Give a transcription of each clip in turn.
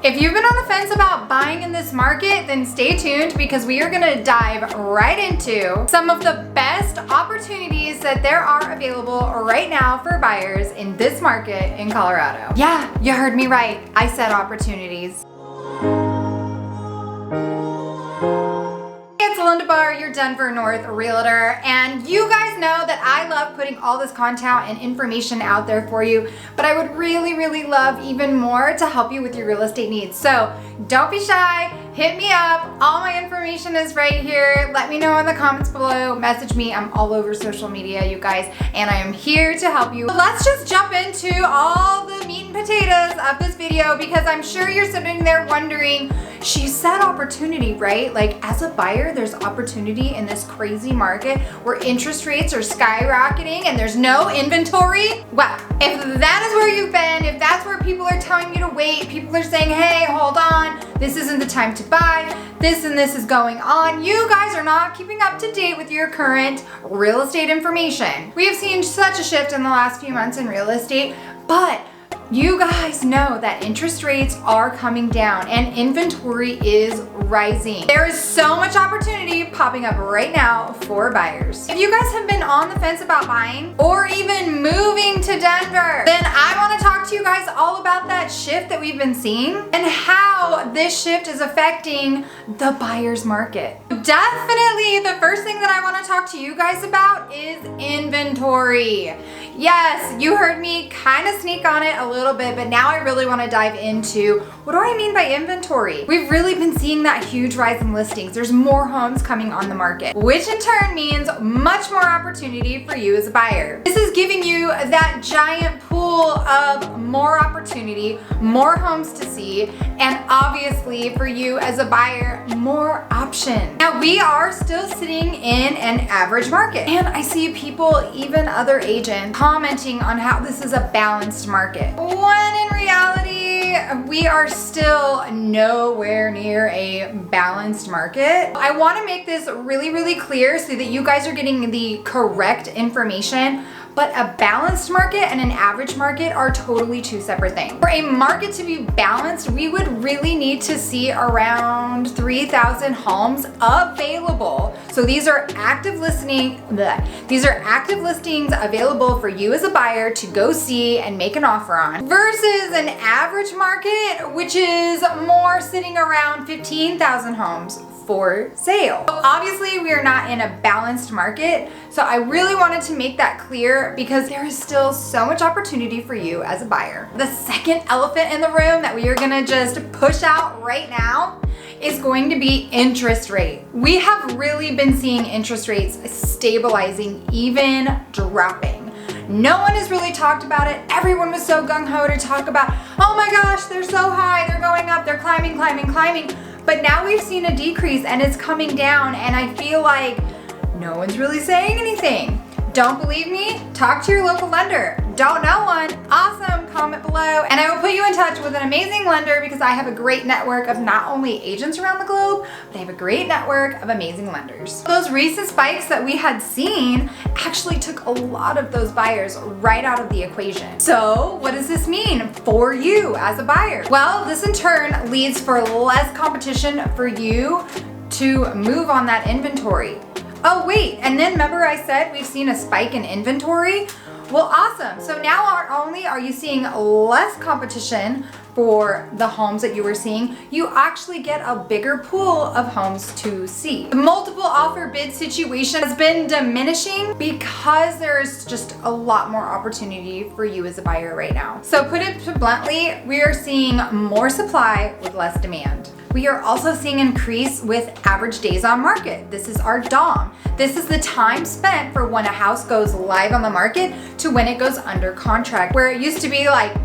If you've been on the fence about buying in this market, then stay tuned because we are gonna dive right into some of the best opportunities that there are available right now for buyers in this market in Colorado. Yeah, you heard me right. I said opportunities. Barr, your Denver North realtor, and you guys know that I love putting all this content and information out there for you, but I would really love even more to help you with your real estate needs. So don't be shy, hit me up. All my information is right here. Let me know in the comments below, message me. I'm all over social media, you guys, and I am here to help you. Let's just jump into all the meat and potatoes of this video because I'm sure you're sitting there wondering, she said opportunity, right? Like as a buyer, there's opportunity in this crazy market where interest rates are skyrocketing and there's no inventory. Well, if that is where you've been, if that's where people are telling you to wait, people are saying, hey, hold on, this isn't the time to buy, this and this is going on, you guys are not keeping up to date with your current real estate information. We have seen such a shift in the last few months in real estate, but you guys know that interest rates are coming down and inventory is rising. There is so much opportunity popping up right now for buyers. If you guys have been on the fence about buying or even moving to Denver, then I want to talk to you guys all about that shift that we've been seeing and how this shift is affecting the buyer's market. Definitely the first thing that I want to talk to you guys about is inventory. Yes, you heard me kind of sneak on it a little bit, but now I really want to dive into what do I mean by inventory? We've really been seeing that huge rise in listings. There's more homes coming on the market, which in turn means much more opportunity for you as a buyer. This is giving you that giant pool of more opportunity, more homes to see, and obviously for you as a buyer, more options. Now we are still sitting in an average market, and I see people, even other agents, commenting on how this is a balanced market. When in reality, we are still nowhere near a balanced market. I want to make this really clear so that you guys are getting the correct information. But a balanced market and an average market are totally two separate things. For a market to be balanced, we would really need to see around 3,000 homes available. So these are active listings available for you as a buyer to go see and make an offer on, versus an average market, which is more sitting around 15,000 homes for sale. Obviously, we are not in a balanced market, so I really wanted to make that clear because there is still so much opportunity for you as a buyer. The second elephant in the room that we are gonna just push out right now is going to be interest rate. We have really been seeing interest rates stabilizing, even dropping. No one has really talked about it. Everyone was so gung-ho to talk about, oh my gosh, they're so high, they're going up, they're climbing. But now we've seen a decrease and it's coming down, and I feel like no one's really saying anything. Don't believe me? Talk to your local lender. Don't know one? Awesome, comment below. And I will put you in touch with an amazing lender because I have a great network of not only agents around the globe, but I have a great network of amazing lenders. Those recent spikes that we had seen actually took a lot of those buyers right out of the equation. So what does this mean for you as a buyer? Well, this in turn leads for less competition for you to move on that inventory. Oh wait, and then remember I said we've seen a spike in inventory? Well, awesome. So now not only are you seeing less competition for the homes that you were seeing, you actually get a bigger pool of homes to see. The multiple offer bid situation has been diminishing because there's just a lot more opportunity for you as a buyer right now. So put it bluntly, we are seeing more supply with less demand. We are also seeing an increase with average days on market. This is our DOM. This is the time spent for when a house goes live on the market to when it goes under contract. Where it used to be like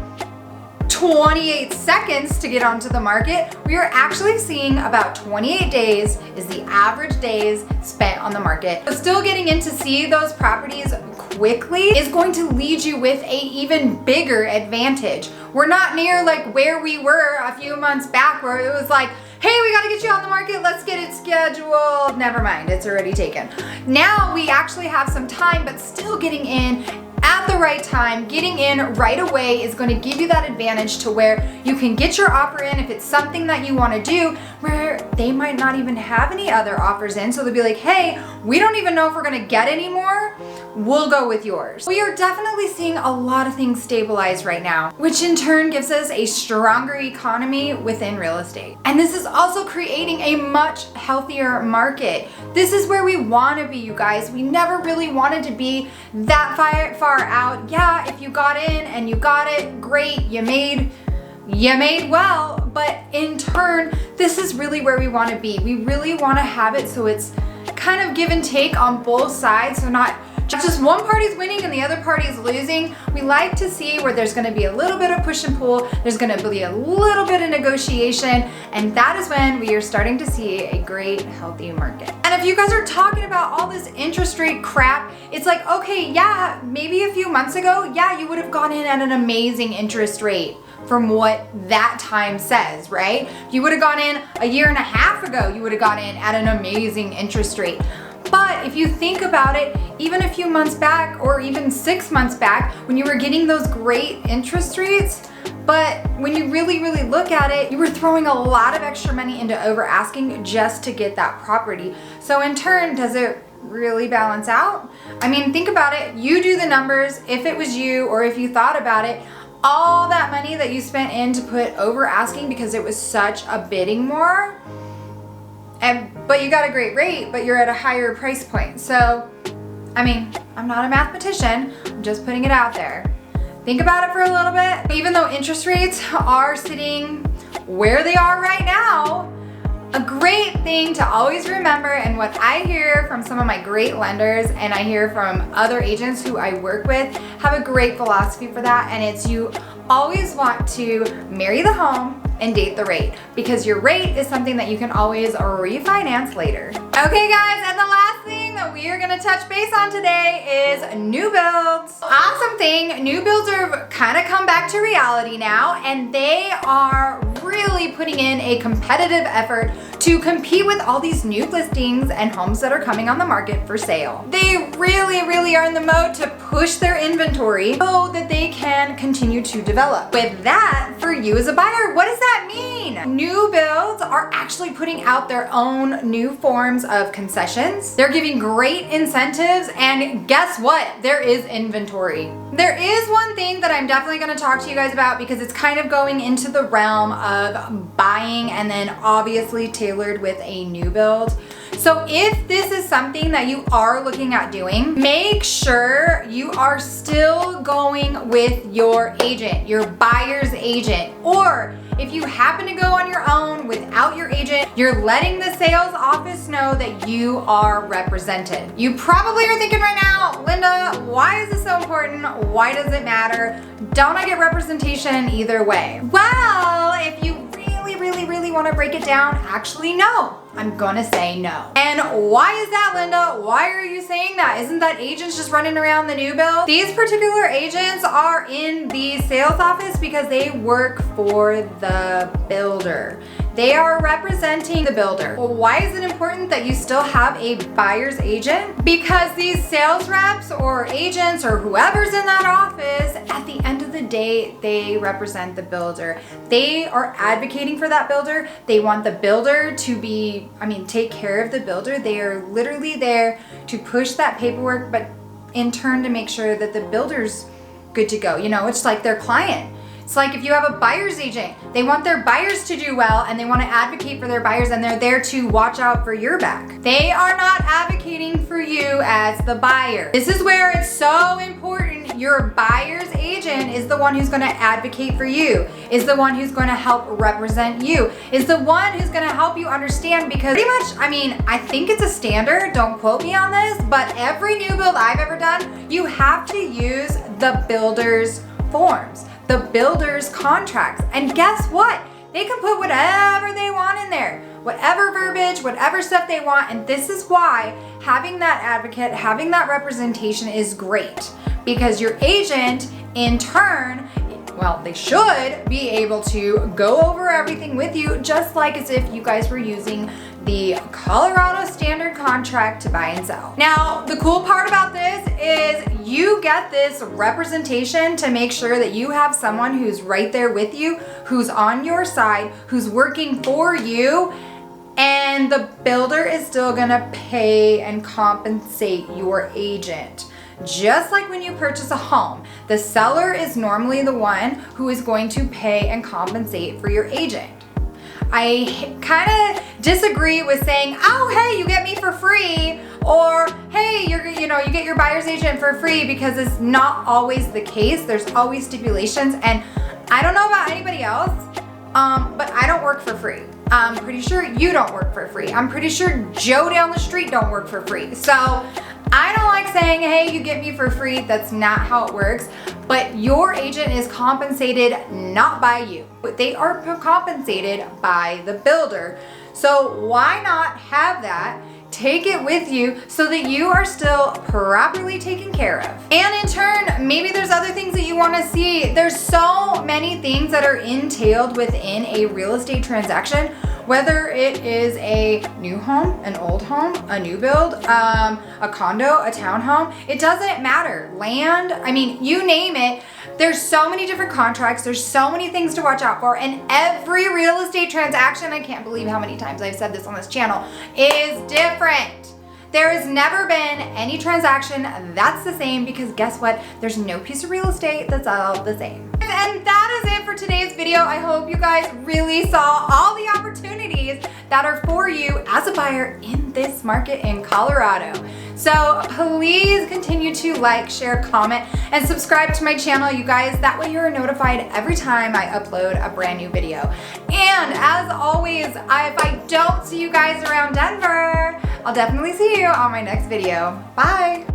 28 seconds to get onto the market, we are actually seeing about 28 days is the average days spent on the market. But still getting in to see those properties quickly is going to lead you with a even bigger advantage. We're not near like where we were a few months back where it was like, hey, we gotta get you on the market, let's get it scheduled. Never mind, it's already taken. Now we actually have some time, but still getting in at the right time. Getting in right away is going to give you that advantage to where you can get your offer in if it's something that you want to do, where they might not even have any other offers in. So they'll be like, hey, we don't even know if we're going to get any more. We'll go with yours. We are definitely seeing a lot of things stabilize right now, which in turn gives us a stronger economy within real estate. And this is also creating a much healthier market. This is where we want to be, you guys. We never really wanted to be that far out. Yeah, if you got in and you got it, great, you made well, but in turn, this is really where we want to be. We really want to have it so it's kind of give and take on both sides, so not just one party's winning and the other party is losing. We like to see where there's going to be a little bit of push and pull, there's going to be a little bit of negotiation, and that is when we are starting to see a great healthy market. And if you guys are talking about all this interest rate crap, it's like, okay, yeah, maybe a few months ago, yeah, you would have gone in at an amazing interest rate from what that time says, right? If you would have gone in a year and a half ago, you would have gone in at an amazing interest rate. But if you think about it, even a few months back or even 6 months back, when you were getting those great interest rates, but when you really look at it, you were throwing a lot of extra money into over asking just to get that property. So in turn, does it really balance out? I mean, think about it. You do the numbers. If it was you, or if you thought about it, all that money that you spent in to put over asking because it was such a bidding war, but you got a great rate, but you're at a higher price point. So, I mean, I'm not a mathematician, I'm just putting it out there. Think about it for a little bit. Even though interest rates are sitting where they are right now, a great thing to always remember, and what I hear from some of my great lenders and I hear from other agents who I work with, have a great philosophy for that, and it's you always want to marry the home and date the rate, because your rate is something that you can always refinance later. Okay guys, and the last thing that we are gonna touch base on today is new builds. Awesome thing, new builds are kind of come back to reality now, and they are really putting in a competitive effort to compete with all these new listings and homes that are coming on the market for sale. They really are in the mode to push their inventory so that they can continue to develop. With that, for you as a buyer, what does that mean? New builds are actually putting out their own new forms of concessions. They're giving great incentives, and guess what? There is inventory. There is one thing that I'm definitely going to talk to you guys about, because it's kind of going into the realm of buying and then obviously tailored with a new build. So if this is something that you are looking at doing, make sure you are still going with your agent, your buyer's agent. Or if you happen to go on your own without your agent, you're letting the sales office know that you are represented. You probably are thinking right now, Linda, why is this so important? Why does it matter? Don't I get representation either way? Well, if you really want to break it down, actually no. I'm gonna say no. And why is that, Linda? Why are you saying that? Isn't that agents just running around the new build? These particular agents are in the sales office because they work for the builder. They are representing the builder. Well, why is it important that you still have a buyer's agent? Because these sales reps or agents or whoever's in that office, at the end of the day, they represent the builder. They are advocating for that builder. They want the builder to be, take care of the builder. They are literally there to push that paperwork, but in turn to make sure that the builder's good to go. It's like their client. It's like if you have a buyer's agent, they want their buyers to do well and they want to advocate for their buyers, and they're there to watch out for your back. They are not advocating for you as the buyer. This is where it's so important. Your buyer's agent is the one who's going to advocate for you, is the one who's going to help represent you, is the one who's going to help you understand, because pretty much, I think it's a standard, don't quote me on this, but every new build I've ever done, you have to use the builder's forms, the builder's contracts. And guess what? They can put whatever they want in there, whatever verbiage, whatever stuff they want. And this is why having that advocate, having that representation is great, because your agent in turn, well, they should be able to go over everything with you, just like as if you guys were using the Colorado standard contract to buy and sell. Now, the cool part about this is you get this representation to make sure that you have someone who's right there with you, who's on your side, who's working for you, and the builder is still gonna pay and compensate your agent. Just like when you purchase a home, the seller is normally the one who is going to pay and compensate for your agent. I kind of disagree with saying, oh, hey, you get me for free, or hey, you get your buyer's agent for free, because it's not always the case. There's always stipulations, and I don't know about anybody else, but I don't work for free. I'm pretty sure you don't work for free. I'm pretty sure Joe down the street don't work for free. So I don't like saying, hey, you get me for free. That's not how it works. But your agent is compensated not by you, but they are compensated by the builder. So why not have that? Take it with you so that you are still properly taken care of. And in turn, maybe there's other things that you want to see. There's so many things that are entailed within a real estate transaction, whether it is a new home, an old home, a new build, a condo, a townhome. It doesn't matter. Land, I mean, you name it. There's so many different contracts. There's so many things to watch out for. And every real estate transaction, I can't believe how many times I've said this on this channel, is different. There has never been any transaction that's the same, because guess what? There's no piece of real estate that's all the same. And that is it for today's video. I hope you guys really saw all the opportunities that are for you as a buyer in this market in Colorado. So please continue to like, share, comment, and subscribe to my channel, you guys. That way you're notified every time I upload a brand new video. And as always, if I don't see you guys around Denver, I'll definitely see you on my next video. Bye.